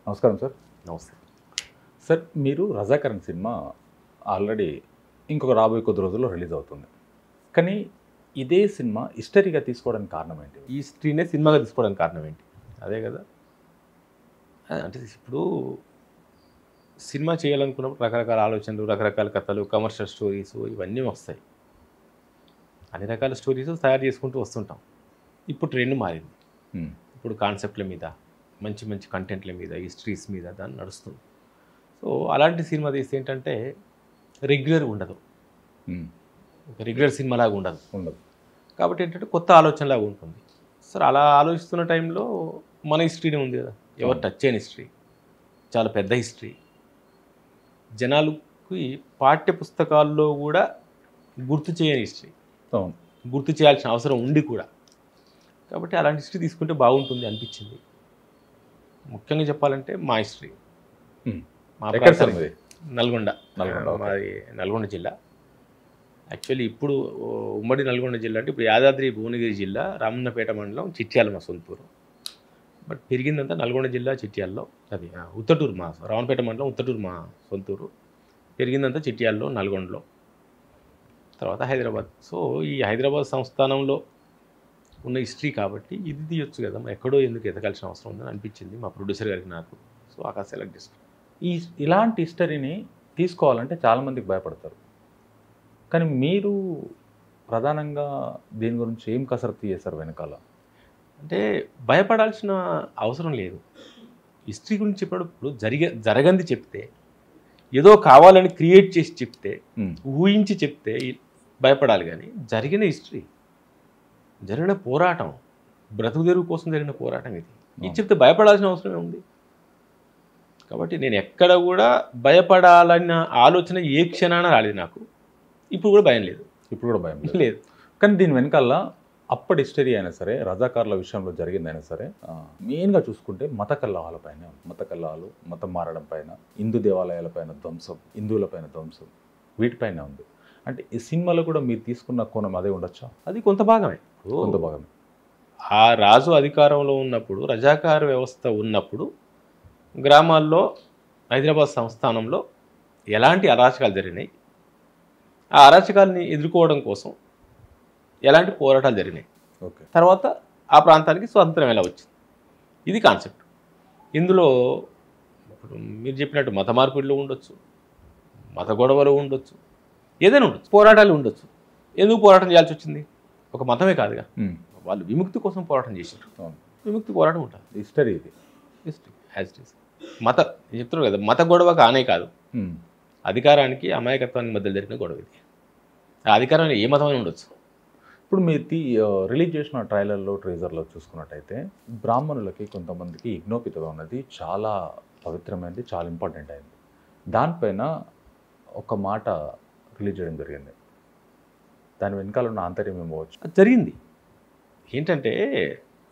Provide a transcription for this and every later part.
నమస్కారం సార్. నమస్తే సార్, మీరు రజాకరణ్ సినిమా ఆల్రెడీ ఇంకొక రాబోయే కొద్ది రోజుల్లో రిలీజ్ అవుతుంది. కానీ ఇదే సినిమా హిస్టరీగా తీసుకోవడానికి కారణం ఏంటి? ఈ స్ట్రీనే సినిమాగా తీసుకోవడానికి కారణం ఏంటి? అదే కదా. అంటే ఇప్పుడు సినిమా చేయాలనుకున్నప్పుడు రకరకాల ఆలోచనలు, రకరకాల కథలు, కమర్షియల్ స్టోరీస్ ఇవన్నీ వస్తాయి. అన్ని రకాల స్టోరీస్ తయారు చేసుకుంటూ వస్తుంటాం. ఇప్పుడు ట్రెండ్ మారింది. ఇప్పుడు కాన్సెప్ట్ల మీద, మంచి మంచి కంటెంట్ల మీద, హిస్టరీస్ మీద దాన్ని నడుస్తుంది. సో అలాంటి సినిమా తీస్తే ఏంటంటే రెగ్యులర్ ఉండదు, రెగ్యులర్ సినిమాలాగా ఉండదు. కాబట్టి ఏంటంటే కొత్త ఆలోచనలాగా ఉంటుంది. సరే, అలా ఆలోచిస్తున్న టైంలో మన హిస్టరీనే ఉంది కదా, ఎవరు టచ్ చేయని హిస్టరీ, చాలా పెద్ద హిస్టరీ, జనాలకి పాఠ్య పుస్తకాల్లో కూడా గుర్తు చేయని హిస్టరీ, గుర్తు చేయాల్సిన అవసరం ఉండి కూడా. కాబట్టి అలాంటి హిస్టరీ తీసుకుంటే బాగుంటుంది అనిపించింది. ముఖ్యంగా చెప్పాలంటే మా హిస్టరీ, మా నల్గొండ, మాది నల్గొండ జిల్లా. యాక్చువల్లీ ఇప్పుడు ఉమ్మడి నల్గొండ జిల్లా అంటే ఇప్పుడు యాదాద్రి భువనగిరి జిల్లా, రామన్నపేట మండలం, చిట్యాల మా సొంతూరు. బట్ పెరిగిందంతా నల్గొండ జిల్లా చిట్యాల్లో, అది ఉత్తటూరు, మా రామన్నపేట మండలం ఉత్తటూరు మా సొంతూరు. పెరిగిందంతా చిట్యాల్లో, నల్గొండలో, తర్వాత హైదరాబాద్. సో ఈ హైదరాబాద్ సంస్థానంలో ఉన్న హిస్టరీ కాబట్టి ఇది తీయొచ్చు కదా, ఎక్కడో ఎందుకు ఎదగాల్సిన అవసరం ఉందని అనిపించింది మా ప్రొడ్యూసర్ గారికి, నాకు. సో అక్కడ సెలెక్ట్ చేసుకున్నాను. ఇలాంటి హిస్టరీని తీసుకోవాలంటే చాలామందికి భయపడతారు. కానీ మీరు ప్రధానంగా దీని గురించి ఏం కసరత్తు చేశారు వెనకాల? అంటే భయపడాల్సిన అవసరం లేదు. హిస్టరీ గురించి చెప్పినప్పుడు జరగంది చెప్తే, ఏదో కావాలని క్రియేట్ చేసి చెప్తే, ఊహించి చెప్తే భయపడాలి. కానీ జరిగిన హిస్టరీ, జరిగిన పోరాటం, బ్రతుకు తెరువు కోసం జరిగిన పోరాటం ఇది చెప్తే భయపడాల్సిన అవసరమే ఉంది. కాబట్టి నేను ఎక్కడ కూడా భయపడాలన్న ఆలోచన ఏ క్షణాన రాలేదు నాకు. ఇప్పుడు కూడా భయం లేదు. ఇప్పుడు కూడా భయం లేదు. కానీ దీని వెనకాల అప్పటి హిస్టరీ అయినా సరే, రజాకార్ల విషయంలో జరిగిందైనా సరే, మెయిన్గా చూసుకుంటే మత కల్లాహాలపైన, మత కల్లాహాలు, మతం మారడం పైన, హిందూ దేవాలయాలపైన ధ్వంసం, హిందువులపైన ధ్వంసం, వీటిపైన ఉంది. అంటే ఈ సినిమాలో కూడా మీరు తీసుకున్న కోణం అదే ఉండొచ్చా? అది కొంత భాగమే. ఆ రాజు అధికారంలో ఉన్నప్పుడు, రజాకార వ్యవస్థ ఉన్నప్పుడు గ్రామాల్లో, హైదరాబాద్ సంస్థానంలో ఎలాంటి అరాచకాలు జరిగినాయి, ఆ అరాచకాలని ఎదుర్కోవడం కోసం ఎలాంటి పోరాటాలు జరిగినాయి, తర్వాత ఆ ప్రాంతానికి స్వాతంత్రం ఎలా వచ్చింది, ఇది కాన్సెప్ట్. ఇందులో ఇప్పుడు మీరు చెప్పినట్టు మత మార్పిడిలో ఉండొచ్చు, మత గొడవలు ఉండొచ్చు, ఏదైనా ఉండొచ్చు, పోరాటాలు ఉండొచ్చు. ఎందుకు పోరాటం చేయాల్సి వచ్చింది? ఒక మతమే కాదుగా, వాళ్ళు విముక్తి కోసం పోరాటం చేశారు. విముక్తి పోరాటం ఉంటుంది. హిస్టరీ ఇది, హిస్టరీ యాజ్ ఇట్ ఈస్. మత చెప్తున్నారు కదా, మత గొడవ కానే కాదు, అధికారానికి అమాయకత్వానికి మధ్య జరిగిన గొడవ ఇది. ఆ అధికారాన్ని ఏ మతమైనా ఉండొచ్చు. ఇప్పుడు మీరు రిలీజ్ చేసిన ట్రైలర్లో, ట్రేజర్లో చూసుకున్నట్టయితే బ్రాహ్మణులకి కొంతమందికి యజ్ఞోపితగా ఉన్నది చాలా పవిత్రమైనది, చాలా ఇంపార్టెంట్ అయింది. దానిపైన ఒక మాట రిలీజ్ చేయడం జరిగింది. దాని వెనకాల ఉన్న ఆంతర్యం ఏమవచ్చు? జరిగింది ఏంటంటే,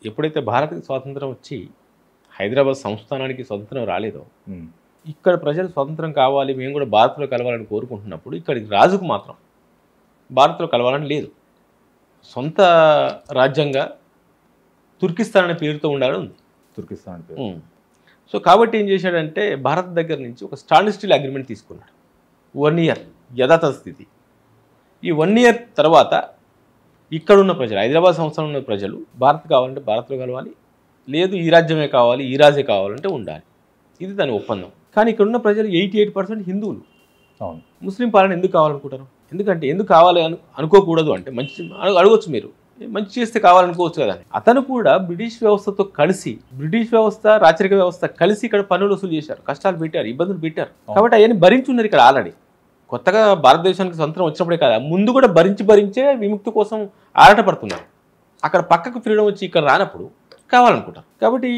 ఎప్పుడైతే భారత్కి స్వాతంత్రం వచ్చి హైదరాబాద్ సంస్థానానికి స్వతంత్రం రాలేదో, ఇక్కడ ప్రజలు స్వతంత్రం కావాలి, మేము కూడా భారత్లో కలవాలని కోరుకుంటున్నప్పుడు, ఇక్కడికి రాజుకు మాత్రం భారత్లో కలవాలని లేదు. సొంత రాజ్యంగా తుర్కిస్తాన్ అనే పేరుతో ఉండాలని ఉంది. తుర్కిస్తాన్ అనే పేరు. సో కాబట్టి ఏం చేశాడంటే, భారత్ దగ్గర నుంచి ఒక స్టాండ్ స్టిల్ అగ్రిమెంట్ తీసుకున్నాడు. 1 year యథాతథ స్థితి. ఈ 1 year తర్వాత ఇక్కడున్న ప్రజలు, హైదరాబాద్ సంస్థలో ఉన్న ప్రజలు, భారత్ కావాలంటే భారత్లో కలవాలి, లేదు ఈ రాజ్యమే కావాలి, ఈ రాజే కావాలంటే ఉండాలి. ఇది దాని ఒప్పందం. కానీ ఇక్కడ ఉన్న ప్రజలు 88% హిందువులు. అవును. ముస్లిం పాలన ఎందుకు కావాలనుకుంటారు? ఎందుకంటే ఎందుకు కావాలి అనుకోకూడదు అంటే, మంచి అడగొచ్చు మీరు, మంచి చేస్తే కావాలనుకోవచ్చు కదా. అతను కూడా బ్రిటిష్ వ్యవస్థతో కలిసి, బ్రిటిష్ వ్యవస్థ, రాచరిక వ్యవస్థ కలిసి ఇక్కడ పన్నులు వసూలు చేశారు, కష్టాలు పెట్టారు, ఇబ్బందులు పెట్టారు. కాబట్టి అవన్నీ భరించున్నారు ఇక్కడ ఆల్రెడీ. కొత్తగా భారతదేశానికి స్వతంత్రం వచ్చినప్పుడే కాదు, ముందు కూడా భరించే విముక్తి కోసం ఆరాటపడుతున్నారు. అక్కడ పక్కకు ఫ్రీడమ్ వచ్చి ఇక్కడ రానప్పుడు కావాలనుకుంటారు. కాబట్టి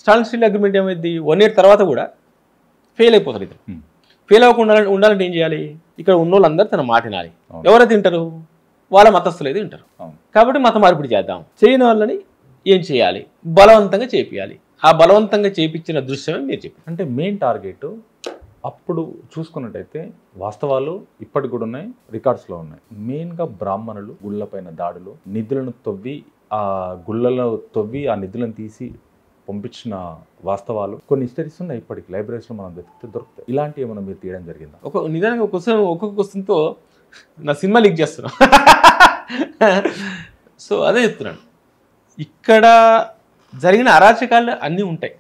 స్టాండ్ స్టిల్ అగ్రిమెంట్ ఏమైంది, 1 year తర్వాత కూడా ఫెయిల్ అయిపోతారు. ఇతను ఫెయిల్ అవ్వకుండా ఉండాలంటే ఏం చేయాలి? ఇక్కడ ఉన్న వాళ్ళందరూ తన మాట వినాలి. ఎవరైతే తింటారు? వాళ్ళ మతస్థులు అయితే తింటారు. కాబట్టి మత మార్పిడి చేద్దాం, చేయని వాళ్ళని ఏం చేయాలి? బలవంతంగా చేపియాలి. ఆ బలవంతంగా చేపించిన దృశ్యమే మీరు చెప్పారు. అంటే మెయిన్ టార్గెట్ అప్పుడు చూసుకున్నట్టయితే వాస్తవాలు ఇప్పటికి కూడా ఉన్నాయి, రికార్డ్స్లో ఉన్నాయి. మెయిన్గా బ్రాహ్మణులు గుళ్ళపైన దాడులు, నిధులను తవ్వి ఆ గుళ్ళలో తవ్వి ఆ నిధులను తీసి పంపించిన వాస్తవాలు కొన్ని హిస్టరీస్ ఉన్నాయి, ఇప్పటికి లైబ్రరీస్లో మనం వెతికితే దొరుకుతాయి. ఇలాంటి ఏమైనా మీరు తీయడం జరిగిందా? నిజంగా ఒక్కొక్క క్వశ్చన్తో నా సినిమా లీక్ చేస్తున్నా. సో అదే చెప్తున్నాను, ఇక్కడ జరిగిన అరాచకాలు అన్నీ ఉంటాయి.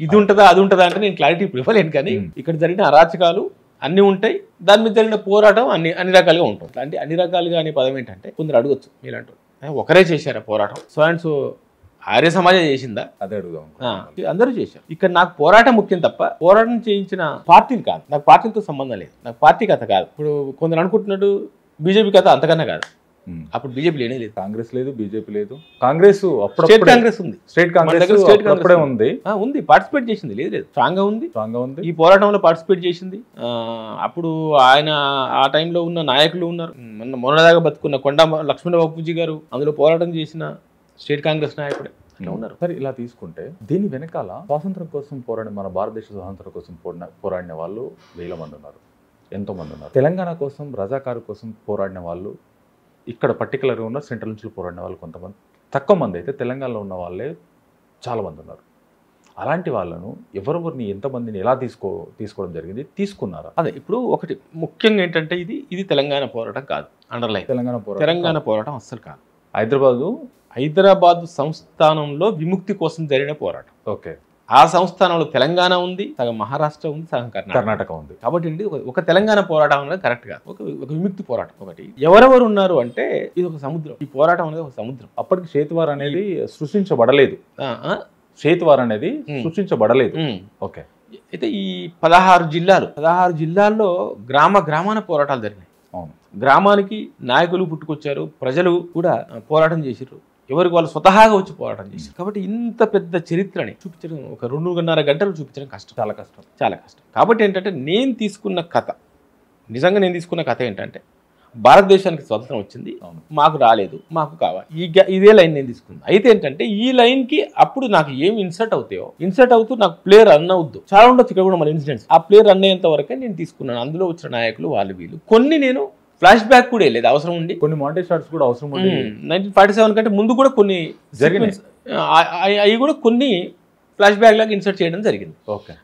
ఇది ఉంటుందా అది ఉంటుందా అంటే నేను క్లారిటీ ఇవ్వలేను, కానీ ఇక్కడ జరిగిన అరాచకాలు అన్నీ ఉంటాయి, దాని మీద జరిగిన పోరాటం అన్ని రకాలుగా ఉంటుంది. అంటే అన్ని రకాలుగా అనే పదం ఏంటంటే కొందరు అడగచ్చు మీలాంటి ఒకరే చేశారా పోరాటం, సో అండ్ సో ఆర్య సమాజం చేసిందా, అదే అడుగుదాం. అందరూ చేశారు. ఇక్కడ నాకు పోరాటం ముఖ్యం తప్ప పోరాటం చేయించిన పార్టీలు కాదు, నాకు పార్టీలతో సంబంధం లేదు, నాకు పార్టీ కథ కాదు. ఇప్పుడు కొందరు అనుకుంటున్నాడు బీజేపీ కథ అంతకన్నా కాదు. అప్పుడు బీజేపీ లేనే లేదు, కాంగ్రెస్ లేదు, బీజేపీ లేదు. కాంగ్రెస్ స్టేట్ కాంగ్రెస్ ఉంది, స్టేట్ కాంగ్రెస్ ఉంది, పార్టిసిపేట్ చేసింది, లేదు స్ట్రాంగ్ గా ఉంది, ఈ పోరాటంలో పార్టిసిపేట్ చేసింది. అప్పుడు ఆయన ఆ టైంలో ఉన్న నాయకులు ఉన్నారు, మొన్నదాకా బతుకున్న కొండ లక్ష్మణ బాపూజీ గారు అందులో పోరాటం చేసిన స్టేట్ కాంగ్రెస్ నాయకుడే ఉన్నారు. సరే, ఇలా తీసుకుంటే దీని వెనకాల స్వాతంత్రం కోసం మన భారతదేశ స్వాతంత్రం కోసం పోరాడిన వాళ్ళు వేల మంది ఉన్నారు, ఎంతో మంది ఉన్నారు. తెలంగాణ కోసం రజాకారు కోసం పోరాడిన వాళ్ళు ఇక్కడ పర్టికులర్గా ఉన్న సెంట్రల్ నుంచి పోరాడిన వాళ్ళు కొంతమంది, తక్కువ మంది అయితే తెలంగాణలో ఉన్న వాళ్ళే చాలా మంది ఉన్నారు. అలాంటి వాళ్ళను ఎవరెవరిని ఎంతమందిని ఎలా తీసుకోవడం జరిగింది, తీసుకున్నారా? అదే ఇప్పుడు ఒకటి ముఖ్యంగా ఏంటంటే ఇది తెలంగాణ పోరాటం కాదు, అండర్లైన్ తెలంగాణ పోరాటం అస్సలు కాదు. హైదరాబాద్ సంస్థానంలో విముక్తి కోసం జరిగిన పోరాటం. ఓకే, ఆ సంస్థానంలో తెలంగాణ ఉంది, సగం మహారాష్ట్ర ఉంది, సగం కర్ణాటక ఉంది. కాబట్టి ఒక తెలంగాణ పోరాటం అనేది కరెక్ట్ కాదు, ఒక విముక్తి పోరాటం. ఒకటి ఎవరెవరు ఉన్నారు అంటే ఇది ఒక సముద్రం, ఈ పోరాటం అనేది ఒక సముద్రం. అప్పటికి సేతువార్ అనేది సృష్టించబడలేదు, ఓకే. అయితే ఈ 16 జిల్లాల్లో గ్రామాన పోరాటాలు జరిగినాయి. గ్రామానికి నాయకులు పుట్టుకొచ్చారు, ప్రజలు కూడా పోరాటం చేశారు, ఎవరికి వాళ్ళు స్వతహాగా వచ్చి పోరాటం చేశారు. కాబట్టి ఇంత పెద్ద చరిత్రని చూపించడం, ఒక 2.5 గంటలు చూపించడం కష్టం, చాలా కష్టం. కాబట్టి ఏంటంటే నేను తీసుకున్న కథ ఏంటంటే భారతదేశానికి స్వతంత్రం వచ్చింది, మాకు రాలేదు, మాకు కావాలి, ఇదే లైన్ నేను తీసుకున్నాను. అయితే ఏంటంటే ఈ లైన్కి అప్పుడు నాకు ఏమి ఇన్సర్ట్ అవుతూ నాకు ప్లే రన్ అవుద్దు, చాలా ఉండొచ్చు ఇక్కడ కూడా మన ఇన్సిడెంట్స్. ఆ ప్లే రన్ అయ్యేంత వరకే నేను తీసుకున్నాను. అందులో వచ్చిన నాయకులు వాళ్ళు వీళ్ళు, కొన్ని నేను ఫ్లాష్ బ్యాక్ కూడా లేదు, అవసరం ఉండి కొన్ని మాంటేజ్ షాట్స్ కూడా అవసరం ఉండి 1947 కంటే ముందు కూడా కొన్ని జరిగినాయి, అవి కూడా కొన్ని ఫ్లాష్ బ్యాక్ లాగా ఇన్సర్ట్ చేయడం జరిగింది.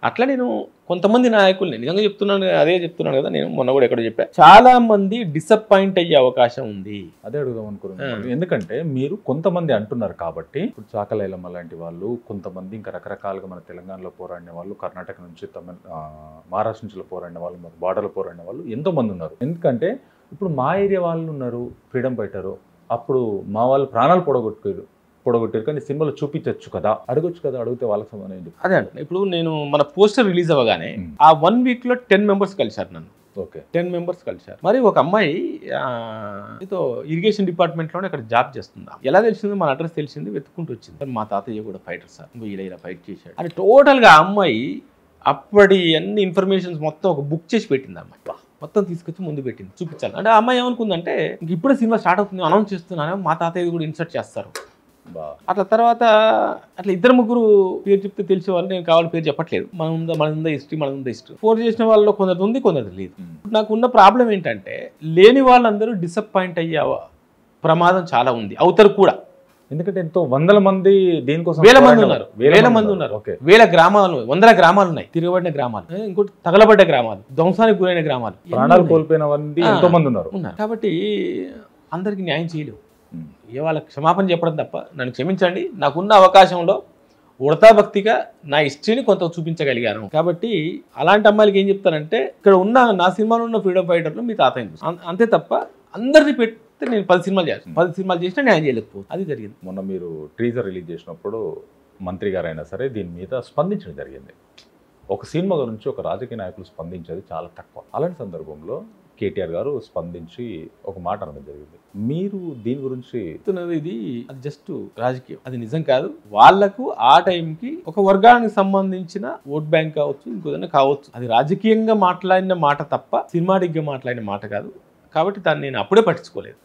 అట్లా నేను కొంతమంది నాయకుల్ని నిజంగా చెప్తున్నాను కదా, నేను మొన్న కూడా ఎక్కడో చెప్పా, చాలా మంది డిసప్పాయింట్ అయ్యే అవకాశం ఉంది. అదే అడుగుదాం అనుకున్నాను, ఎందుకంటే మీరు కొంతమంది అంటున్నారు కాబట్టి, ఇప్పుడు చాకలైలమ్మ లాంటి వాళ్ళు, కొంతమంది ఇంకా రకరకాలుగా మన తెలంగాణలో పోరాడిన వాళ్ళు, కర్ణాటక నుంచి మహారాష్ట్ర నుంచి పోరాడిన వాళ్ళు, మన బార్డర్లో పోరాడిన వాళ్ళు ఎంతో మంది ఉన్నారు. ఎందుకంటే ఇప్పుడు మా ఏరియా వాళ్ళు ఉన్నారు ఫ్రీడమ్ ఫైటరు, అప్పుడు మా వాళ్ళు ప్రాణాలు పొడగొట్టారు, కానీ సినిమాలో చూపించచ్చు కదా, అడగొచ్చు కదా, అడిగితే వాళ్ళకి సంబంధించి అదే అంటే ఇప్పుడు నేను మన పోస్టర్ రిలీజ్ అవ్వగానే ఆ 1 వీక్లో 10 మెంబర్స్ కలిశారు నన్ను. ఓకే, 10 మెంబర్స్ కలిశారు. మరి ఒక అమ్మాయి ఇరిగేషన్ డిపార్ట్మెంట్లోనే అక్కడ జాబ్ చేస్తుందా, ఎలా తెలిసింది, మన అడ్రస్ తెలిసింది, వెతుక్కుంటూ వచ్చింది. మా తాతయ్య కూడా ఫైటర్ సార్, ఇలా ఫైట్ చేశాడు అని టోటల్గా ఆ అమ్మాయి అప్పటి అన్ని ఇన్ఫర్మేషన్స్ మొత్తం ఒక బుక్ చేసి పెట్టింది. అమ్మాయి మొత్తం తీసుకొచ్చి ముందు పెట్టింది, చూపించాలి. అంటే ఆ అమ్మాయి ఏమనుకుందంటే ఇప్పుడే సినిమా స్టార్ట్ అవుతుంది, అనౌన్స్ చేస్తున్నాను, మా తాతయ్య కూడా ఇన్సర్ట్ చేస్తారు. అట్లా తర్వాత అట్లా 2-3 పేరు చెప్తే తెలిసే వాళ్ళు, నేను కావాలి పేరు చెప్పట్లేదు, మనది హిస్టరీ. ఫోన్ చేసిన వాళ్ళలో కొందరు ఉంది, కొందరు లేదు. నాకున్న ప్రాబ్లం ఏంటంటే లేని వాళ్ళందరూ డిసప్పాయింట్ అయ్యే ప్రమాదం చాలా ఉంది, అవుతారు కూడా. ఎందుకంటే ఎంతో వందల మంది దీనికోసం, వేల మంది ఉన్నారు, వేల గ్రామాలు, 100 గ్రామాలు ఉన్నాయి, తిరగబడిన గ్రామాలు, ఇంకోటి తగలబడ్డ గ్రామాలు, ధ్వంసానికి గురైన గ్రామాలు, ప్రాణాలు కోల్పోయిన మంది ఎంతో మంది ఉన్నారు. కాబట్టి అందరికి న్యాయం చేయలేవు, వాళ్ళకి క్షమాపణ చెప్పడం తప్ప. నన్ను క్షమించండి, నాకున్న అవకాశంలో ఉడతా భక్తిగా నా హిస్టరీని కొంత చూపించగలిగాను. కాబట్టి అలాంటి అమ్మాయిలకి ఏం చెప్తానంటే, ఇక్కడ ఉన్న నా సినిమాలో ఉన్న ఫ్రీడమ్ ఫైటర్లు మీ తాతయ్య, అంతే తప్ప అందరినీ పెడితే నేను 10 సినిమాలు చేస్తాను, 10 సినిమాలు చేసినా న్యాయం చేయలేకపోతుంది. అది జరిగింది. మొన్న మీరు టీజర్ రిలీజ్ చేసినప్పుడు మంత్రి గారు అయినా సరే దీని మీద స్పందించడం జరిగింది. ఒక సినిమా గురించి ఒక రాజకీయ నాయకులు స్పందించేది చాలా తక్కువ. అలాంటి సందర్భంలో కేటీఆర్ గారు స్పందించి ఒక మాట అనడం జరిగింది. మీరు దీని గురించి ఇది అది జస్ట్ రాజకీయం, అది నిజం కాదు. వాళ్లకు ఆ టైంకి ఒక వర్గానికి సంబంధించిన ఓట్ బ్యాంక్ కావచ్చు, ఇంకోదైనా కావచ్చు, అది రాజకీయంగా మాట్లాడిన మాట తప్ప సినిమాటిక్గా మాట్లాడిన మాట కాదు. కాబట్టి దాన్ని నేను అప్పుడే పట్టించుకోలేదు.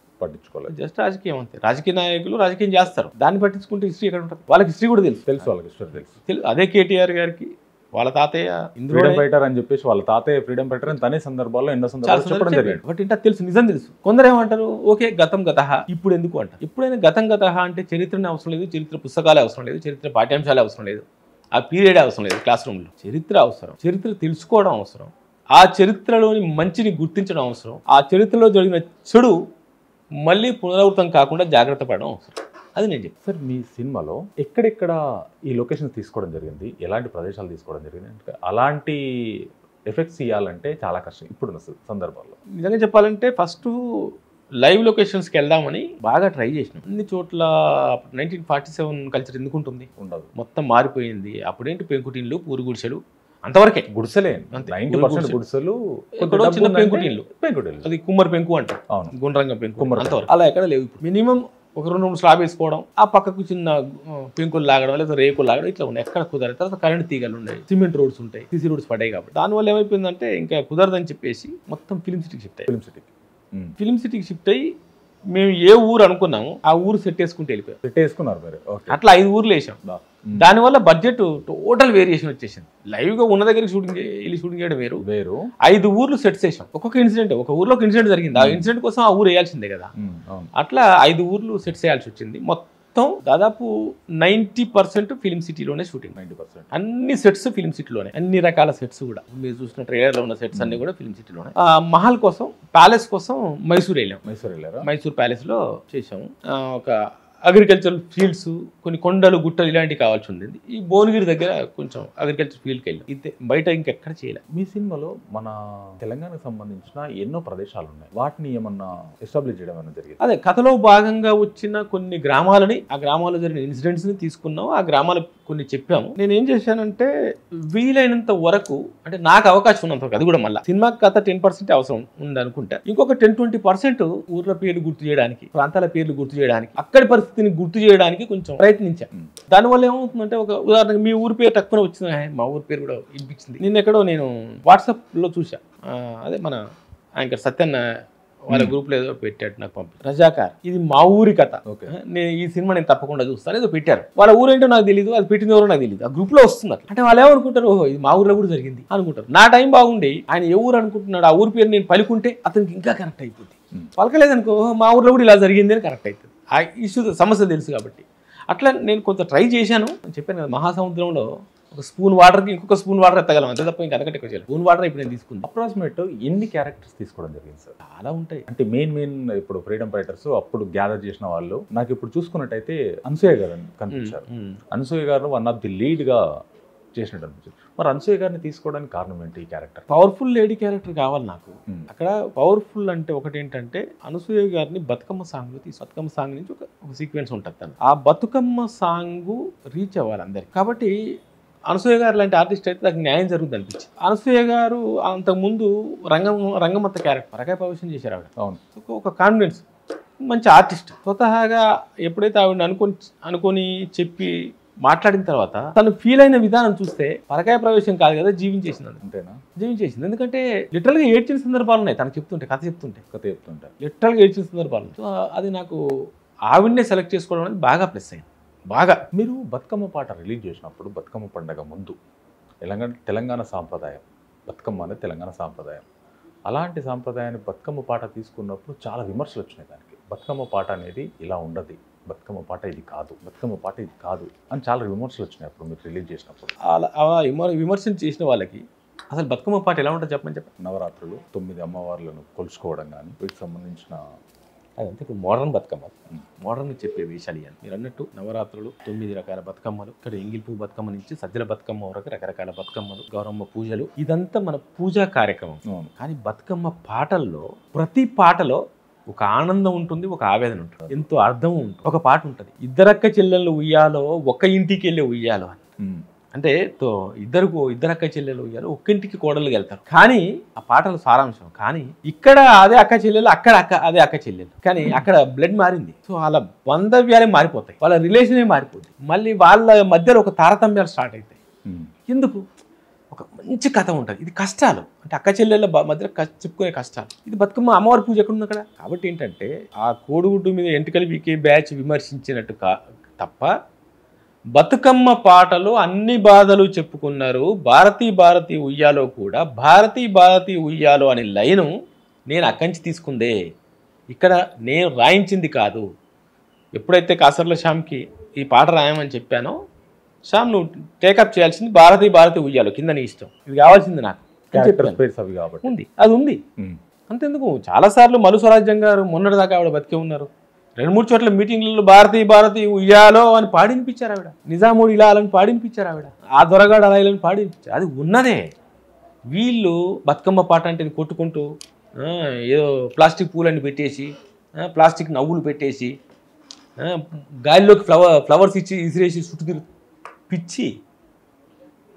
జస్ట్ రాజకీయం అంతే. రాజకీయ నాయకులు రాజకీయం చేస్తారు, దాన్ని పట్టించుకుంటే హిస్టరీ ఎక్కడ ఉంటుంది? వాళ్ళకి హిస్టరీ కూడా తెలుసు, వాళ్ళకి హిస్టరీ తెలుసు. అదే కేటీఆర్ గారికి వాళ్ళ తాతయ్య ఫ్రీడమ్ ఫైటర్ అని చెప్పేసి, వాళ్ళ తాతయ్య ఫ్రీడమ్ ఫైటర్ అని తనే సందర్భాల్లో ఎన్నో సందర్భాలు చెప్పడం జరిగింది. బట్ ఇంత తెలుసు, నిజం తెలుసు. కొందరు ఏమంటారు, ఓకే గతం గతహ, ఇప్పుడు ఎందుకు అంటారు. ఎప్పుడైనా గతం గతహ అంటే చరిత్రనే అవసరం లేదు, చరిత్ర పుస్తకాలే అవసరం లేదు, చరిత్ర పాఠ్యాంశాలే అవసరం లేదు. ఆ పీరియడ్ అవసరం లేదు క్లాస్ రూమ్లో. చరిత్ర అవసరం, చరిత్ర తెలుసుకోవడం అవసరం, ఆ చరిత్రలోని మంచిని గుర్తించడం అవసరం, ఆ చరిత్రలో జరిగిన చెడు మళ్ళీ పునరావృతం కాకుండా జాగ్రత్త పడడం అవసరం. అది నేను చెప్పాను. సార్ మీ సినిమాలో ఎక్కడెక్కడ ఈ లొకేషన్ తీసుకోవడం జరిగింది, ఎలాంటి ప్రదేశాలు తీసుకోవడం జరిగింది అంటే అలాంటి ఎఫెక్ట్స్ ఇవ్వాలంటే చాలా కష్టం ఇప్పుడున్న సందర్భాల్లో. నిజంగా చెప్పాలంటే ఫస్ట్ లైవ్ లొకేషన్స్కి వెళ్దామని బాగా ట్రై చేసినాం. అన్ని చోట్ల 1947 కల్చర్ ఎందుకు ఉంటుంది? ఉండదు, మొత్తం మారిపోయింది. అప్పుడేంటి పెంకుటిన్లు, పూరు గుడిసెలు, అంతవరకే. గుడిసెలే అంతే. 90% గుడిసెలు, ఎక్కడో చిన్న పెంకుటిన్లు, పెంకుటిల్లు, అది కుమ్మరి పెంకు అంటారు, అవును, గుండ్రంగా పెంకు, కుమ్మరి అంతవరకు. అలా ఎక్కడ లేవు. ఇప్పుడు మినిమం ఒక 2 స్లాబ్ వేసుకోవడం, ఆ పక్కకు చిన్న పెంకులు లాగడం లేదా రేకులు లాగడం, ఇట్లా ఉన్నాయి. ఎక్కడ కుదరదు. తర్వాత కరెంట్ తీగలు ఉన్నాయి, సిమెంట్ రోడ్స్ ఉంటాయి, సిసి రోడ్స్ పడ్డాయి. కాబట్టి దానివల్ల ఏమైపోయిందంటే ఇంకా కుదరదని చెప్పేసి మొత్తం ఫిలిం సిటీకి షిఫ్ట్ అయ్యి ఫిలిం సిటీకి షిఫ్ట్ అయ్యి మేము ఏ ఊరు అనుకున్నాము ఆ ఊరు సెట్ వేసుకుంటూ వెళ్ళిపోయాం. సెట్ వేసుకున్నారు మీరు. అట్లా 5 ఊర్లు వేసాం. దానివల్ల బడ్జెట్ టోటల్ వేరియేషన్ వచ్చేసింది. లైవ్గా ఉన్న దగ్గరికి వెళ్ళి షూటింగ్ చేయడం వేరు. 5 ఊర్లు సెట్స్ వేసాం. ఒక్కొక్క ఇన్సిడెంట్, ఒక ఊర్లో ఒక ఇన్సిడెంట్ జరిగింది, ఆ ఇన్సిడెంట్ కోసం ఆ ఊరు వేయాల్సిందే కదా. అట్లా 5 ఊర్లు సెట్స్ వేయాల్సి వచ్చింది. మొత్తం దాదాపు 90% ఫిలిం సిటీలోనే షూటింగ్. 90% అన్ని సెట్స్ ఫిలిం సిటీలోనే, అన్ని రకాల సెట్స్ కూడా. మీరు చూసిన ట్రైలర్లో ఉన్న సెట్స్ అన్ని కూడా ఫిలిం సిటీలోనే. మహల్ కోసం, ప్యాలెస్ కోసం మైసూర్ వెళ్ళాం. మైసూర్ ప్యాలెస్ లో చేసాము. ఒక అగ్రికల్చర్ ఫీల్డ్స్, కొన్ని కొండలు, గుట్టలు ఇలాంటివి కావాల్సి ఉంది. ఈ భువనగిరి దగ్గర కొంచెం అగ్రికల్చర్ ఫీల్డ్కి వెళ్ళాం. ఇది బయట ఇంకెక్కడ చేయలేదు. మీ సినిమాలో మన తెలంగాణకు సంబంధించిన ఎన్నో ప్రదేశాలు ఉన్నాయి, వాటిని ఏమన్నా ఎస్టాబ్లిష్ చేయడం అనేది జరిగింది? అదే కథలో భాగంగా వచ్చిన కొన్ని గ్రామాలని, ఆ గ్రామాల్లో జరిగిన ఇన్సిడెంట్స్ ని తీసుకున్నాం, ఆ గ్రామాలు కొన్ని చెప్పాము. నేను ఏం చేశానంటే వీలైనంత వరకు, అంటే నాకు అవకాశం ఉన్నంత వరకు, అది కూడా మళ్ళీ సినిమా కథ 10% అవసరం ఉంది అనుకుంటా, ఇంకొక 10-20% ఊర్ల పేర్లు గుర్తు చేయడానికి, ప్రాంతాల పేర్లు గుర్తు చేయడానికి, అక్కడి పరిస్థితిని గుర్తు చేయడానికి కొంచెం ప్రయత్నించాను. దానివల్ల ఏమవుతుందంటే, ఒక ఉదాహరణకు మీ ఊరి పేరు తక్కువ వచ్చింది, మా ఊరి పేరు కూడా వినిపించింది. నిన్నెక్కడో నేను వాట్సాప్లో చూసా, అదే మన యాంకర్ సత్యన్న వాళ్ళ గ్రూప్లో ఏదో పెట్టాడు, నాకు పంపి, రజాకార్ ఇది మా ఊరి కథ, నేను ఈ సినిమా నేను తప్పకుండా చూస్తాను ఏదో పెట్టారు. వాళ్ళ ఊరేంటో నాకు తెలియదు, అది పెట్టింది ఎవరో నాకు తెలియదు, ఆ గ్రూప్లో వస్తుంది అట్లా. అంటే వాళ్ళు ఏమనుకుంటారు, ఓహో ఇది మా ఊర్లో కూడా జరిగింది అనుకుంటారు. నా టైం బాగుండి ఆయన ఏ ఊరు అనుకుంటున్నాడు, ఆ ఊరి పేరు నేను పలుకుంటే అతనికి ఇంకా కనెక్ట్ అయిపోతుంది. పలకలేదనుకో మా ఊర్లో కూడా ఇలా జరిగింది అని కనెక్ట్ అవుతుంది. ఆ ఇష్యూ సమస్య తెలుసు కాబట్టి అట్లా నేను కొంత ట్రై చేశాను. చెప్పాను కదా, మహాసముద్రంలో ఒక స్పూన్ వాటర్కి ఇంకొక స్పూన్ వాటర్ ఎత్తగలం, అంతే తప్ప ఇంకా అంతకంటే ఎక్కువ చేయాలి. స్పూన్ వాటర్ ఇప్పుడు నేను తీసుకుంది. అప్రాక్సిమేట్ ఎన్ని క్యారెక్టర్స్ తీసుకోవడం జరిగింది సార్? చాలా ఉంటాయి. అంటే మెయిన్ ఇప్పుడు ఫ్రీడమ్ ఫైటర్స్ అప్పుడు గ్యాదర్ చేసిన వాళ్ళు, నాకు ఇప్పుడు చూసుకున్నట్టయితే అనసూయ గారు కనిపించారు. అనసూయ గారు వన్ ఆఫ్ ది లీడ్ గా చేసినట్టు అనిపించింది. మరి అనసూయ గారిని తీసుకోవడానికి కారణం ఏంటి? ఈ క్యారెక్టర్ పవర్ఫుల్ లేడీ క్యారెక్టర్ కావాలి నాకు. అక్కడ పవర్ఫుల్ అంటే ఒకటి ఏంటంటే, అనసూయ గారిని బతుకమ్మ సాంగ్ లో బతుకమ్మ సాంగ్ నుంచి ఒక సీక్వెన్స్ ఉంటుంది తను, ఆ బతుకమ్మ సాంగ్ రీచ్ అవ్వాలి అందరికి. కాబట్టి అనసూయ గారు లాంటి ఆర్టిస్ట్ అయితే నాకు న్యాయం జరుగుతుంది అనిపించింది. అనసూయ గారు అంతకుముందు రంగమత్త క్యారెక్టర్ పరకాయ ప్రవేశం చేశారు ఆవిడ. అవును, ఒక కాన్ఫిడెన్స్, మంచి ఆర్టిస్ట్. స్వతహాగా ఎప్పుడైతే ఆవిడ అనుకొని చెప్పి మాట్లాడిన తర్వాత తను ఫీల్ అయిన విధానం చూస్తే పరకాయ ప్రవేశం కాదు కదా, జీవించేసింది. అంతేనా? జీవించేసింది. ఎందుకంటే లిటరల్గా ఏడ్చిన సందర్భాలు ఉన్నాయి తనకు చెప్తుంటే, కథ చెప్తుంటే లిటరల్గా ఏడ్చిన సందర్భాలు. సో అది నాకు ఆవిడనే సెలెక్ట్ చేసుకోవడం అనేది బాగా ప్లస్ అయింది. బాగా. మీరు బతుకమ్మ పాట రిలీజ్ చేసినప్పుడు, బతుకమ్మ పండగ ముందు తెలంగాణ సాంప్రదాయం, బతుకమ్మ అనేది తెలంగాణ సాంప్రదాయం, అలాంటి సాంప్రదాయాన్ని బతుకమ్మ పాట తీసుకున్నప్పుడు చాలా విమర్శలు వచ్చినాయి దానికి. బతుకమ్మ పాట అనేది ఇలా ఉండదు, బతుకమ్మ పాట ఇది కాదు, బతుకమ్మ పాట ఇది కాదు అని చాలా విమర్శలు వచ్చినాయి అప్పుడు మీరు రిలీజ్ చేసినప్పుడు. అలా విమర్శలు చేసిన వాళ్ళకి అసలు బతుకమ్మ పాట ఎలా ఉంటుంది చెప్పండి. నవరాత్రులు 9 అమ్మవార్లను కొలుచుకోవడం కానీ వీటికి సంబంధించిన అదంతా ఇప్పుడు మోడర్న్ బతుకమ్మ, మోడర్న్ చెప్పే విషయాలు ఇవన్నీ. మీరు అన్నట్టు నవరాత్రులు 9 రకాల బతుకమ్మలు, ఇక్కడ ఎంగిల్పు బతుకమ్మ నుంచి సజ్జల బతుకమ్మ వరకు రకరకాల బతుకమ్మలు, గౌరమ్మ పూజలు, ఇదంతా మన పూజా కార్యక్రమం. కానీ బతుకమ్మ పాటల్లో ప్రతి పాటలో ఒక ఆనందం ఉంటుంది, ఒక ఆవేదన ఉంటుంది, ఎంతో అర్థం ఉంటుంది. ఒక పాట ఉంటుంది, ఇద్దరక్క చెల్లెళ్ళు ఉయ్యాలో ఒక్క ఇంటికి వెళ్ళి ఉయ్యాలో అని. అంటే ఇద్దరక్క చెల్లెలు ఉయ్యాలో ఒక్క ఇంటికి కోడలు వెళ్తారు, కానీ ఆ పాటల సారాంశం. కానీ ఇక్కడ అదే అక్క చెల్లెలు, అక్కడ అదే అక్క చెల్లెలు, కానీ అక్కడ బ్లడ్ మారింది. సో వాళ్ళ బాంధవ్యాలే మారిపోతాయి, వాళ్ళ రిలేషనే మారిపోతుంది, మళ్ళీ వాళ్ళ మధ్యలో ఒక తారతమ్యాలు స్టార్ట్ అవుతాయి. ఎందుకు? ఒక మంచి కథ ఉంటుంది. ఇది కష్టాలు, అంటే అక్క చెల్లెళ్ళ మధ్య చెప్పుకునే కష్టాలు. ఇది బతుకమ్మ అమ్మవారి పూజ ఎక్కడుంది అక్కడ. కాబట్టి ఏంటంటే ఆ కోడిగుడ్డు మీద ఎంటికలు వీకే బ్యాచ్ విమర్శించినట్టు తప్ప బతుకమ్మ పాటలో అన్ని బాధలు చెప్పుకున్నారు. భారతీ ఉయ్యాలో కూడా భారతీ ఉయ్యాలో అనే లైను నేను అక్కంచి తీసుకుందే, ఇక్కడ నేను రాయించింది కాదు. ఎప్పుడైతే కాసర్ల శ్యామ్కి ఈ పాట రాయమని చెప్పానో, శ్యామ్ నువ్వు టేకప్ చేయాల్సింది భారతీయ ఉయ్యాలో కింద నీ ఇష్టం, ఇది కావాల్సింది నాకు అని క్యారెక్టర్ చెప్పాను. స్పేస్ అవి కాబట్టి ఉంది, అది ఉంది. అంతెందుకు చాలాసార్లు మలు స్వరాజ్యం గారు మొన్నటిదాకా ఆవిడ బతికే ఉన్నారు. 2-3 చోట్ల మీటింగ్లలో భారతీయ ఉయ్యాలో అని పాడినిపించారు ఆవిడ. నిజాముడు ఇలా అని పాడినిపించారు ఆవిడ. ఆ దొరగాడు అలా ఇలా అని పాడినిపించారు. అది ఉన్నదే. వీళ్ళు బతుకమ్మ పాట అంటే కొట్టుకుంటూ ఏదో ప్లాస్టిక్ పూలన్నీ పెట్టేసి, ప్లాస్టిక్ నవ్వులు పెట్టేసి, గాలిలోకి ఫ్లవర్స్ ఇచ్చి ఇసిరేసి చుట్టూ తిరుగు పిచ్చి.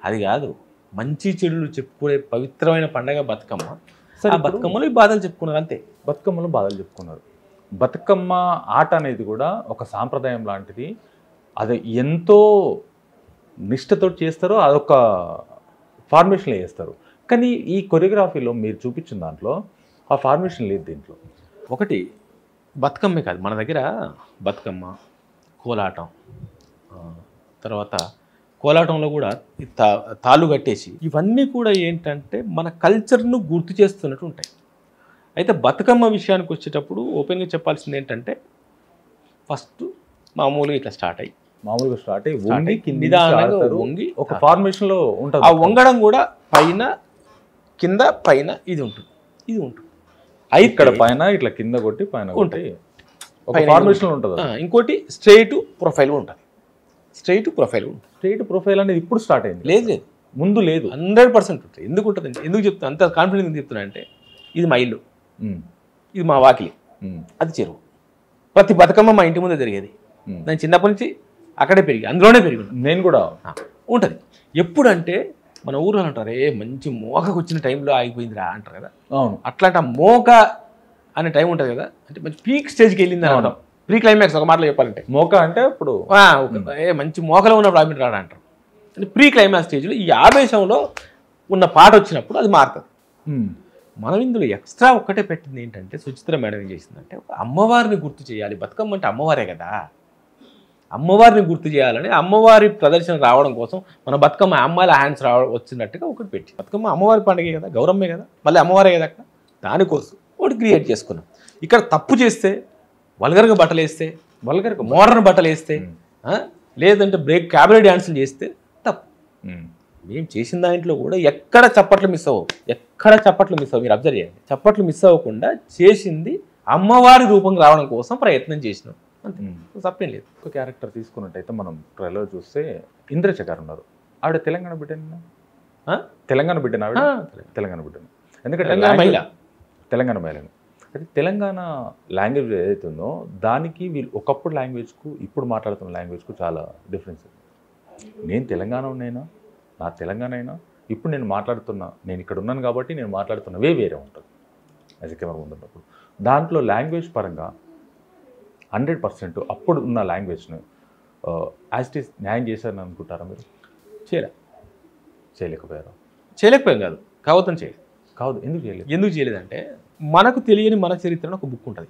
అది కాదు, మంచి చెడులు చెప్పుకునే పవిత్రమైన పండగ బతుకమ్మ. ఆ బతుకమ్మలో ఈ బాధలు చెప్పుకున్నారు అంతే. బతుకమ్మలో బాధలు చెప్పుకున్నారు. బతుకమ్మ ఆట అనేది కూడా ఒక సాంప్రదాయం లాంటిది. అది ఎంతో నిష్ఠతో చేస్తారో అదొక ఫార్మేషన్లో చేస్తారు. కానీ ఈ కొరియోగ్రఫీలో మీరు చూపించిన దాంట్లో ఆ ఫార్మేషన్ లేదు దీంట్లో. ఒకటి బతుకమ్మే కాదు, మన దగ్గర బతుకమ్మ, కోలాటం, తర్వాత కోలాటంలో కూడా తాళ్ళు కట్టేసి ఇవన్నీ కూడా ఏంటంటే మన కల్చర్ను గుర్తు చేస్తున్నట్టు ఉంటాయి. అయితే బతుకమ్మ విషయానికి వచ్చేటప్పుడు ఓపెన్గా చెప్పాల్సింది ఏంటంటే ఫస్ట్ మామూలుగా ఇట్లా స్టార్ట్ అయ్యి నిదానంగా వంగి ఒక ఫార్మేషన్లో ఉంటుంది. ఆ వంగడం కూడా పైన కింద పైన ఇది ఉంటుంది. ఇక్కడ పైన ఇట్లా కింద కొట్టి పైన కొట్టి ఒక ఫార్మేషన్ ఉంటుంది. ఇంకోటి స్ట్రైట్ ప్రొఫైల్ ఉంటుంది. స్ట్రైట్ ప్రొఫైల్ అనేది ఇప్పుడు స్టార్ట్ అయింది. లేదు ముందు లేదు. 100% ఉంటుంది. ఎందుకు ఉంటుంది, ఎందుకు చెప్తున్నా అంత కాన్ఫిడెన్స్ ఎందుకు చెప్తున్నా అంటే ఇది మా ఇల్లు, ఇది మా వాకిలి, అది చెరువు. ప్రతి బతుకమ్మ మా ఇంటి ముందే జరిగేది. నేను చిన్నప్పటి నుంచి అక్కడే అందులోనే పెరిగి నేను కూడా ఉంటుంది. ఎప్పుడంటే మన ఊర్లో అంటారు మంచి మోకకు వచ్చిన టైంలో ఆగిపోయిందిరా అంటారు కదా. అవును, అట్లాంటి మోక అనే టైం ఉంటుంది కదా, అంటే మంచి పీక్ స్టేజ్కి వెళ్ళింది అనడం. ప్రీ క్లైమాక్స్ ఒక మాటలో చెప్పాలంటే మోక అంటే ఇప్పుడు మంచి మోకలో ఉన్నప్పుడు ఆమె రాడా అంటారు. అంటే ప్రీ క్లైమాక్స్ స్టేజ్లో ఈ ఆవేశంలో ఉన్న పాట వచ్చినప్పుడు అది మారుతుంది. మనం ఇందులో ఎక్స్ట్రా ఒక్కటే పెట్టింది ఏంటంటే సుచిత్ర మేడం ఏం చేసిందంటే ఒక అమ్మవారిని గుర్తు చేయాలి. బతుకమ్మ అంటే అమ్మవారే కదా, అమ్మవారిని గుర్తు చేయాలని అమ్మవారి ప్రదర్శన రావడం కోసం మన బతుకమ్మ అమ్మాయిల హ్యాండ్స్ వచ్చినట్టుగా ఒకటి పెట్టి, బతుకమ్మ అమ్మవారి పండుగే కదా, గౌరమ్మే కదా, మళ్ళీ అమ్మవారే కదా, అక్కడ దానికోసం ఒకటి క్రియేట్ చేసుకున్నాం. ఇక్కడ తప్పు చేస్తే వల్గర్గా బట్టలు వేస్తే, వల్గర్గా మోడర్న్ బట్టలు వేస్తే, లేదంటే క్యాబరే డ్యాన్సులు చేస్తే తప్పు. మేము చేసిన దాంట్లో కూడా ఎక్కడ చప్పట్లు మిస్ అవ్వవు, మీరు అబ్జర్వ్ చేయండి. చప్పట్లు మిస్ అవ్వకుండా చేసింది అమ్మవారి రూపం రావడం కోసం ప్రయత్నం చేసినాం, అంతే, తప్పేం లేదు. ఒక క్యారెక్టర్ తీసుకున్నట్టయితే మనం ట్రైలర్ చూస్తే ఇంద్రజ గారు ఉన్నారు. ఆవిడ తెలంగాణ బిడ్డను, తెలంగాణ బిడ్డను, ఎందుకంటే తెలంగాణ మహిళను. అయితే తెలంగాణ లాంగ్వేజ్ ఏదైతే ఉందో దానికి వీళ్ళు ఒకప్పుడు లాంగ్వేజ్కు ఇప్పుడు మాట్లాడుతున్న లాంగ్వేజ్కు చాలా డిఫరెన్స్. నేను తెలంగాణనైనా, నా తెలంగాణ అయినా, ఇప్పుడు నేను ఇక్కడ ఉన్నాను కాబట్టి నేను మాట్లాడుతున్న వేరే ఉంటుంది యాజ్ ఎ కెమెరా ముందున్నప్పుడు. దాంట్లో లాంగ్వేజ్ పరంగా 100% అప్పుడు ఉన్న లాంగ్వేజ్ను యాజ్ ఇట్ ఈస్ న్యాయం చేశారని అనుకుంటారా మీరు? చేయలేకపోయాం కాదు, కావద్దు. ఎందుకు చేయలేదంటే మనకు తెలియని మన చరిత్రను ఒక బుక్ ఉంటుంది,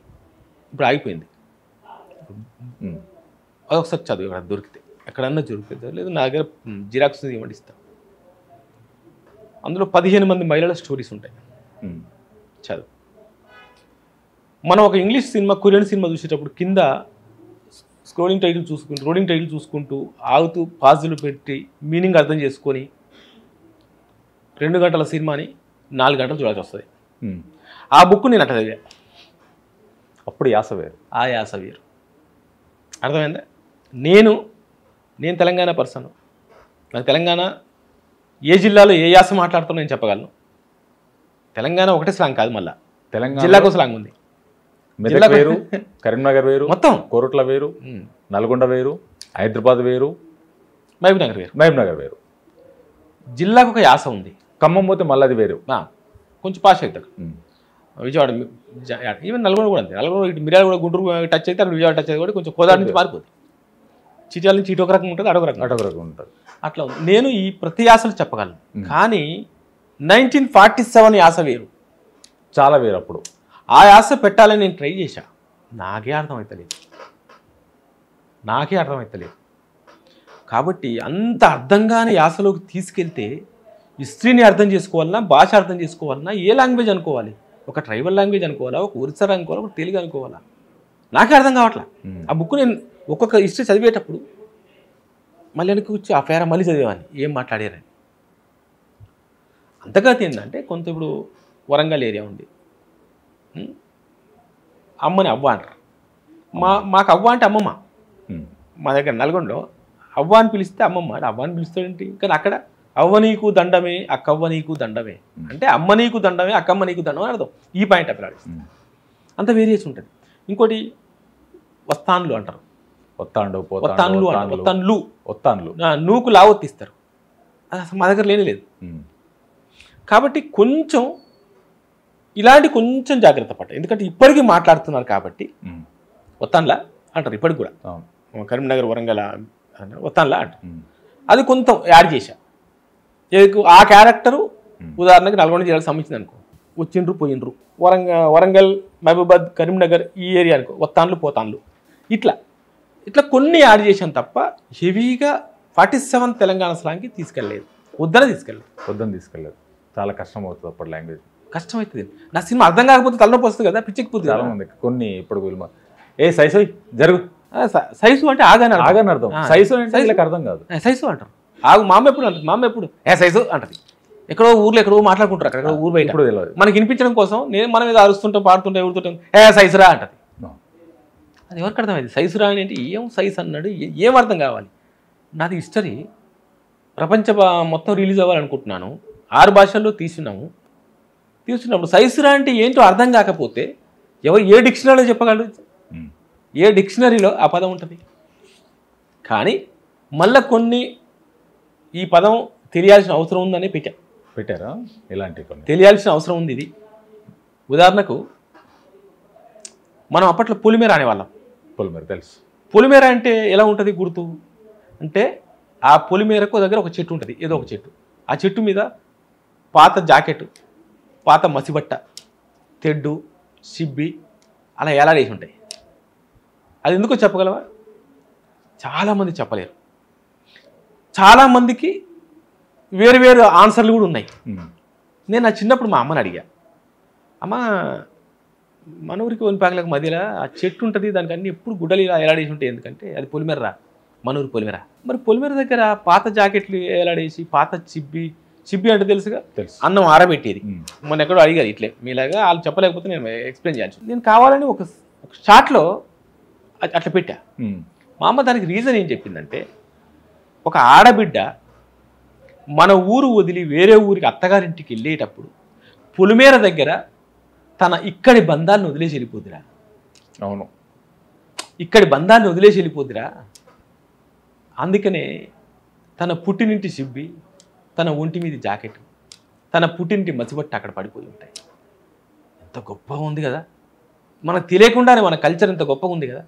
ఇప్పుడు ఆగిపోయింది. అది ఒకసారి చదువు, ఎక్కడ దొరికితే ఎక్కడన్నా దొరికితే, లేదు నా దగ్గర జిరాక్స్ ఇవ్వండి ఇస్తాను. అందులో 15 మంది మహిళల స్టోరీస్ ఉంటాయి, చదువు. మనం ఒక ఇంగ్లీష్ సినిమా, కొరియన్ సినిమా చూసేటప్పుడు కింద రోడింగ్ టైటిల్ చూసుకుంటూ ఆగుతూ పాజులు పెట్టి మీనింగ్ అర్థం చేసుకొని 2 గంటల సినిమాని 4 గంటలు చూడాల్సి వస్తుంది. ఆ బుక్ నేను అట్లా చదివా. అప్పుడు యాస వేరు, అర్థమైందా? నేను తెలంగాణ పర్సన్, నాకు తెలంగాణ ఏ జిల్లాలో ఏ యాస మాట్లాడుతున్నా నేను చెప్పగలను. తెలంగాణ ఒకటే స్లాంగ్ కాదు, మళ్ళీ తెలంగాణ జిల్లాకు స్లాంగ్ ఉంది. మెదక్ వేరు, కరీంనగర్ వేరు, మొత్తం కోరుట్ల వేరు, నల్గొండ వేరు, హైదరాబాద్ వేరు, మహబూబ్నగర్ వేరు. జిల్లాకు ఒక యాస ఉంది. ఖమ్మం పోతే మళ్ళీ అది వేరు, కొంచెం పాష అవుతారు. విజయవాడ, ఈవెన్ నల్గొండ కూడా అంతే. నల్గొండ ఇటు మిర్యాల కూడా గుంటూరు టచ్ అయితే అక్కడ విజయవాడ టచ్ అయితే కూడా కొంచెం కోదాడ నుంచి మారిపోతుంది. చిట్యాల నుంచి ఇటు ఒక రకం ఉంటుంది, అడొక రకం ఉంటుంది. అట్లా ఉంది. నేను ఈ ప్రతి యాసలు చెప్పగలను, కానీ 1947 యాస వేరు, చాలా వేరు. అప్పుడు ఆ యాస పెట్టాలని నేను ట్రై చేశా, నాకే అర్థమవుతలేదు. కాబట్టి అంత అర్థంగానే యాసలోకి తీసుకెళ్తే హిస్టరీని అర్థం చేసుకోవాలన్నా, భాష అర్థం చేసుకోవాలన్నా ఏ లాంగ్వేజ్ అనుకోవాలి? ఒక ట్రైబల్ లాంగ్వేజ్ అనుకోవాలా, ఒక ఒరిస్సా అనుకోవాలా, ఒక తెలుగు అనుకోవాలా? నాకే అర్థం కావట్లా. ఆ బుక్ నేను ఒక్కొక్క హిస్టరీ చదివేటప్పుడు మళ్ళీ వెనక్కి వచ్చి ఆ పేర మళ్ళీ చదివేవాడిని ఏం మాట్లాడారని. అంతకథ ఏంటంటే కొంత ఇప్పుడు వరంగల్ ఏరియా ఉంది, అమ్మని అవ్వ అంటారు. మాకు అవ్వ అంటే అమ్మమ్మ. మా దగ్గర నల్గొండలో అవ్వ అని పిలిస్తే అమ్మమ్మ, అవ్వ అని పిలుస్తాడేంటి. కానీ అక్కడ అవ్వ నీకు దండమే అక్కవ్వ నీకు దండమే అంటే అమ్మ నీకు దండమే అక్కమ్మ నీకు దండమే అని అర్థం. ఈ పాయింట్ అక్కడ అంత వేరియస్ ఉంటుంది. ఇంకోటి వస్తాన్లు అంటారు, వత్తాన్లు నూకు లావొత్తిస్తారు. అది అసలు మా దగ్గర లేదు. కాబట్టి కొంచెం ఇలాంటి కొంచెం జాగ్రత్త పడ్డా, ఎందుకంటే ఇప్పటికీ మాట్లాడుతున్నారు కాబట్టి వత్తాన్లా అంటారు ఇప్పటికి కూడా. కరీంనగర్ వరంగల్ వత్తాన్లా అంటారు. అది కొంత యాడ్ చేశా. ఆ క్యారెక్టరు ఉదాహరణకి నల్గొండ జిల్లాకు సంబంధించింది అనుకో, వచ్చిండ్రు పోయిండ్రు. వరంగల్ మహబూబాద్ కరీంనగర్ ఈ ఏరియా అనుకో, వత్తాన్లు పోతాన్లు ఇట్లా కొన్ని యాడ్ చేశాను తప్ప హెవీగా 47 తెలంగాణ స్లాంగ్కి తీసుకెళ్ళలేదు. వద్దని తీసుకెళ్ళలేదు. చాలా కష్టం అవుతుంది అప్పుడు లాంగ్వేజ్. కష్టం అవుతుంది. నా సినిమా అర్థం కాకపోతే తలనొప్పి వస్తుంది కదా, పిచ్చెక్కిపోతుంది. చాలా మంది కొన్ని ఇప్పుడు ఏ సైసు జరుగు, సైసు అంటే ఆగని అర్థం. సైసు అంటే వీళ్ళకి అర్థం కాదు. సైసు అంటారు. ఆగు మామ ఎప్పుడు అంటుంది, మామ ఎప్పుడు సైజు అంటది. ఎక్కడో ఊర్లో ఎక్కడో మాట్లాడుకుంటారు, అక్కడ ఊరు బయట ఇప్పుడు తెలియదు. మనకి వినిపించడం కోసం మనం ఏదో అరుస్తుంటాం పాడుతుంటాం ఎగురుతుంటాం, సైజురా అంటది. అది ఎవరికి అర్థమైంది? సైజురా అని అంటే ఏం సైజు అన్నాడు, ఏం అర్థం కావాలి? నాది హిస్టరీ ప్రపంచ మొత్తం రిలీజ్ అవ్వాలనుకుంటున్నాను, 6 భాషల్లో తీసినప్పుడు సైజురా అంటే ఏంటో అర్థం కాకపోతే ఏ డిక్షనరీలో చెప్పగలరు? ఏ డిక్షనరీలో ఆ పదం ఉంటుంది? కానీ మళ్ళీ కొన్ని ఈ పదం తెలియాల్సిన అవసరం ఉందని పెట్టారా? ఇలాంటి తెలియాల్సిన అవసరం ఉంది. ఇది ఉదాహరణకు మనం అప్పట్లో పొలిమేర అనేవాళ్ళం. పొలిమేర తెలుసు. పొలిమేర అంటే ఎలా ఉంటుంది గుర్తు అంటే, ఆ పొలిమేరకు దగ్గర ఒక చెట్టు ఉంటుంది, ఏదో ఒక చెట్టు. ఆ చెట్టు మీద పాత జాకెట్, పాత మసిబట్ట, తెడ్డు, సిబ్బి అలా ఎలాడేసి ఉంటాయి. అది ఎందుకో చెప్పగలవా? చాలామంది చెప్పలేరు. చాలామందికి వేరు ఆన్సర్లు కూడా ఉన్నాయి. నేను నా చిన్నప్పుడు మా అమ్మని అడిగా, అమ్మ మన ఊరికి వనిపాకలకు మధ్యలో ఆ చెట్టు ఉంటుంది, దానికి అన్ని ఎప్పుడు గుడ్డలు ఇలా ఎలాడేసి ఉంటాయి, ఎందుకంటే అది పొలిమేర, మన ఊరు పొలిమేర. మరి పొలిమేర దగ్గర పాత జాకెట్లు ఎలాడేసి, పాత చిబ్బి అంటే తెలుసుగా, అన్నం ఆరబెట్టేది. మొన్న ఎక్కడో అడిగారు ఇట్లే మీలాగా, వాళ్ళు చెప్పలేకపోతే నేను ఎక్స్ప్లెయిన్ చేయాల్సి. నేను కావాలని ఒక షాట్లో అట్లా పెట్టా. మా అమ్మ దానికి రీజన్ ఏం చెప్పిందంటే, ఒక ఆడబిడ్డ మన ఊరు వదిలి వేరే ఊరికి అత్తగారింటికి వెళ్ళేటప్పుడు పొలిమేర దగ్గర తన ఇక్కడి బంధాలను వదిలేసి వెళ్ళిపోతురా. అవును, ఇక్కడి బంధాన్ని వదిలేసి వెళ్ళిపోతురా. అందుకనే తన పుట్టినింటి సిబ్బి, తన ఒంటి మీద జాకెట్, తన పుట్టినింటి మసిబట్ట అక్కడ పడిపోయి ఉంటాయి. ఎంత గొప్పగా ఉంది కదా, మనకు తెలియకుండానే మన కల్చర్ ఎంత గొప్పగా ఉంది కదా.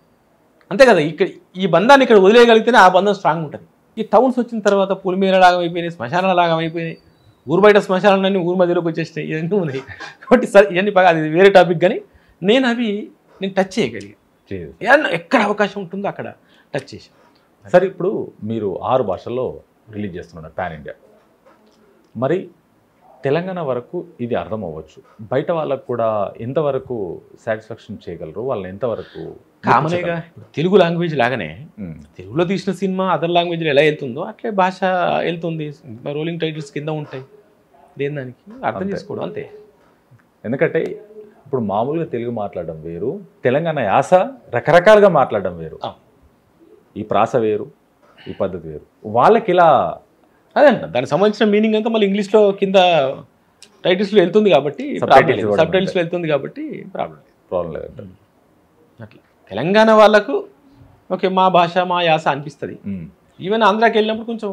అంతే కదా, ఇక్కడ ఈ బంధాన్ని ఇక్కడ వదిలేయగలిగితేనే ఆ బంధం స్ట్రాంగ్ ఉంటుంది. ఈ టౌన్స్ వచ్చిన తర్వాత పొలిమేర లాగా అయిపోయినాయి, శ్మశానాల లాగా అయిపోయినాయి, ఊరు బయట శ్మశానాలన్నీ ఊరు మధ్యలోకి వచ్చేసినాయి, ఇవన్నీ ఉన్నాయి. కాబట్టి సరే ఇవన్నీ బాగా, అది వేరే టాపిక్. కానీ నేను టచ్ చేయగలిగాను. ఎక్కడ అవకాశం ఉంటుందో అక్కడ టచ్ చేశాను. సరే, ఇప్పుడు మీరు 6 భాషల్లో రిలీజ్ చేస్తున్నారు పాన్ ఇండియా. మరి తెలంగాణ వరకు ఇది అర్థం అవ్వచ్చు, బయట వాళ్ళకు కూడా ఎంతవరకు సాటిస్ఫాక్షన్ చేయగలరు? వాళ్ళని ఎంతవరకు? కామనేగా తెలుగు లాంగ్వేజ్ లాగానే తెలుగులో తీసిన సినిమా అదర్ లాంగ్వేజ్లో ఎలా వెళ్తుందో అట్లే భాష వెళ్తుంది. రోలింగ్ టైటిల్స్ కింద ఉంటాయి, దేని దానికి అర్థం చేసుకోవడం అంతే. ఎందుకంటే ఇప్పుడు మామూలుగా తెలుగు మాట్లాడడం వేరు, తెలంగాణ యాస రకరకాలుగా మాట్లాడడం వేరు, ఈ ప్రాస వేరు, ఈ పద్ధతి వేరు. వాళ్ళకి ఇలా అదే అంట, దానికి సంబంధించిన మీనింగ్ అంతా మళ్ళీ ఇంగ్లీష్లో కింద టైటిల్స్లో వెళ్తుంది కాబట్టి, సబ్ టైటిల్స్లో వెళ్తుంది కాబట్టి ప్రాబ్లం లేదు. అట్లా తెలంగాణ వాళ్ళకు ఓకే మా భాష మా యాస అనిపిస్తుంది. ఈవెన్ ఆంధ్రాకి వెళ్ళినప్పుడు కొంచెం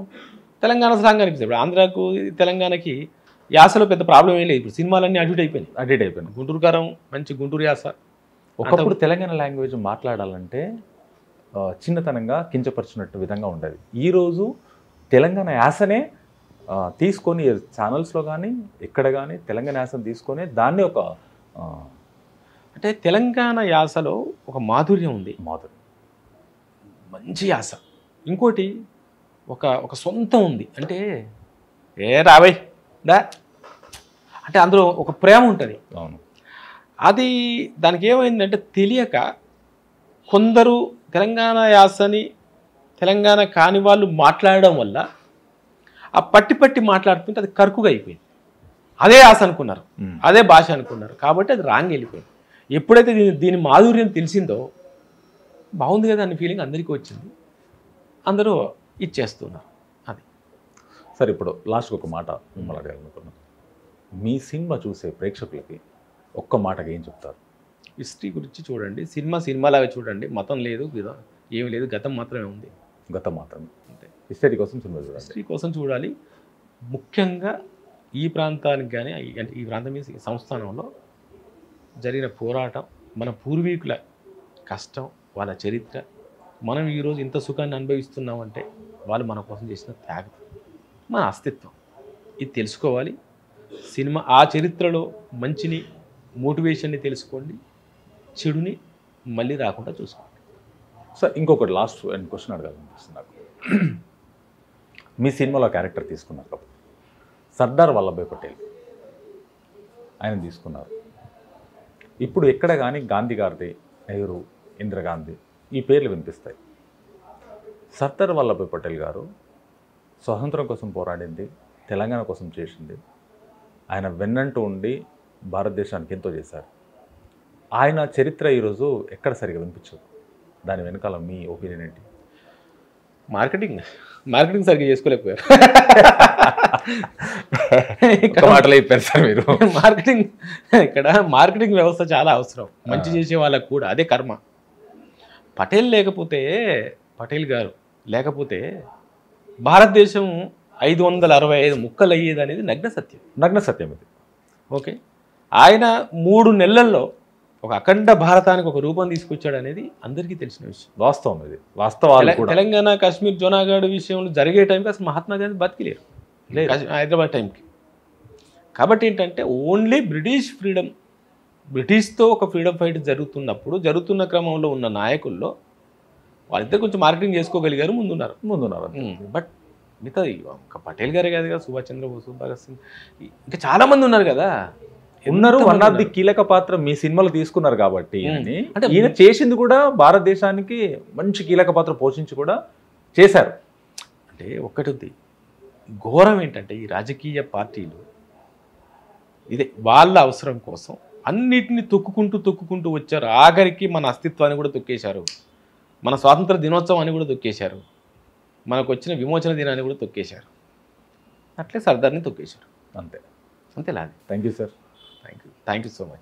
తెలంగాణ స్లాంగ్ అనిపిస్తుంది. ఇప్పుడు ఆంధ్రాకు తెలంగాణకి యాసలో పెద్ద ప్రాబ్లం ఏం లేదు. ఇప్పుడు సినిమాలన్నీ అడ్మిట్ అయిపోయినాయి. గుంటూరు కారం మంచి గుంటూరు యాస. ఒకప్పుడు తెలంగాణ లాంగ్వేజ్ మాట్లాడాలంటే చిన్నతనంగా కించపరిచినట్టు విధంగా ఉండేది. ఈరోజు తెలంగాణ యాసనే తీసుకొని ఛానల్స్లో కానీ ఎక్కడ కానీ తెలంగాణ యాసను తీసుకొని దాన్ని ఒక అంటే తెలంగాణ యాసలో ఒక మాధుర్యం ఉంది, మంచి యాస. ఇంకోటి ఒక సొంతం ఉంది, అంటే రావై దా అంటే అందులో ఒక ప్రేమ ఉంటుంది. అవును, అది దానికి ఏమైందంటే తెలియక కొందరు తెలంగాణ యాసని తెలంగాణ కాని వాళ్ళు మాట్లాడడం వల్ల ఆ పట్టి మాట్లాడుతుంటే అది కరుకుగా అయిపోయింది. అదే ఆశ అనుకున్నారు, అదే భాష అనుకున్నారు, కాబట్టి అది రాంగ్ వెళ్ళిపోయింది. ఎప్పుడైతే దీని మాధుర్యం తెలిసిందో బాగుంది కదా అనే ఫీలింగ్ అందరికీ వచ్చింది, అందరూ ఇచ్చేస్తున్నారు. అది సార్ ఇప్పుడు లాస్ట్కి ఒక మాట మిమ్మల్ని అడగాలనుకున్నాను. మీ సినిమా చూసే ప్రేక్షకులకి ఒక్క మాటగా ఏం చెప్తారు? హిస్టరీ గురించి చూడండి, సినిమాలాగా చూడండి, మతం లేదు, ఏమి లేదు, గతం మాత్రమే ఉంది. గతం మాత్రమే అంతే. హిస్టరీ కోసం సినిమా చూడాలి, హిస్టరీ కోసం చూడాలి. ముఖ్యంగా ఈ ప్రాంతానికి కానీ అంటే ఈ ప్రాంతం మీద ఈ సంస్థానంలో జరిగిన పోరాటం, మన పూర్వీకుల కష్టం, వాళ్ళ చరిత్ర, మనం ఈరోజు ఇంత సుఖాన్ని అనుభవిస్తున్నామంటే వాళ్ళు మన కోసం చేసిన త్యాగం, మన అస్తిత్వం, ఇది తెలుసుకోవాలి. సినిమా ఆ చరిత్రలో మంచిని, మోటివేషన్ని తెలుసుకోండి, చెడుని మళ్ళీ రాకుండా చూసుకోండి. సార్ ఇంకొకటి లాస్ట్ క్వశ్చన్ అడగాలనిపిస్తుంది నాకు. మీ సినిమాలో క్యారెక్టర్ తీసుకున్నారు కాబట్టి సర్దార్ వల్లభాయ్ పటేల్ ఆయన తీసుకున్నారు. ఇప్పుడు ఎక్కడ కానీ గాంధీ గారిది, నెహ్రూ, ఇందిరాగాంధీ ఈ పేర్లు వినిపిస్తాయి. సర్దార్ వల్లభాయ్ పటేల్ గారు స్వాతంత్రం కోసం పోరాడింది, తెలంగాణ కోసం చేసింది, ఆయన వెన్నంటూ ఉండి భారతదేశానికి ఎంతో చేశారు. ఆయన చరిత్ర ఈరోజు ఎక్కడ సరిగా వినిపించదు. దాని వెనకాల మీ ఒపీనియన్ ఏంటి? మార్కెటింగ్ సరిగ్గా చేసుకోలేకపోయారు. మాటలు చెప్పారు సార్ మీరు. మార్కెటింగ్ వ్యవస్థ చాలా అవసరం, మంచి చేసే వాళ్ళకు కూడా అదే కర్మ. పటేల్ గారు లేకపోతే భారతదేశం 565 ముక్కలు అయ్యేది అనేది నగ్న సత్యం ఇది. ఓకే, ఆయన 3 నెలల్లో ఒక అఖండ భారతానికి ఒక రూపం తీసుకొచ్చాడు అనేది అందరికీ తెలిసిన విషయం. వాస్తవం ఇది, వాస్తవాలు కూడా. తెలంగాణ, కాశ్మీర్, జోనాగఢ్ విషయంలో జరిగే టైంకి అసలు మహాత్మా గాంధీ బతికిలేరు హైదరాబాద్ టైంకి. కాబట్టి ఏంటంటే ఓన్లీ బ్రిటిష్తో ఒక ఫ్రీడమ్ ఫైట్ జరుగుతున్న క్రమంలో ఉన్న నాయకుల్లో వాళ్ళిద్దరు కొంచెం మార్కెటింగ్ చేసుకోగలిగారు, ముందున్నారు. బట్ మిగతా ఒక పటేల్ గారే కాదు కదా, సుభాష్ చంద్రబోస్, భగత్ సింగ్, ఇంకా చాలా మంది ఉన్నారు కదా. వన్ ఆఫ్ ది కీలక పాత్ర మీ సినిమాలో తీసుకున్నారు కాబట్టి అంటే ఈయన చేసింది కూడా భారతదేశానికి మంచి కీలక పాత్ర పోషించి కూడా చేశారు. అంటే ఒక్కటి ఉంది, ఘోరం ఏంటంటే ఈ రాజకీయ పార్టీలు ఇదే వాళ్ళ అవసరం కోసం అన్నిటిని తొక్కుకుంటూ వచ్చారు. ఆఖరికి మన అస్తిత్వాన్ని కూడా తొక్కేశారు, మన స్వాతంత్ర దినోత్సవాన్ని కూడా తొక్కేశారు, మనకు వచ్చిన విమోచన దినాన్ని కూడా తొక్కేశారు, అట్లే సర్దార్ని తొక్కేశారు. అంతేలా. Thank you sir. Thank you so much.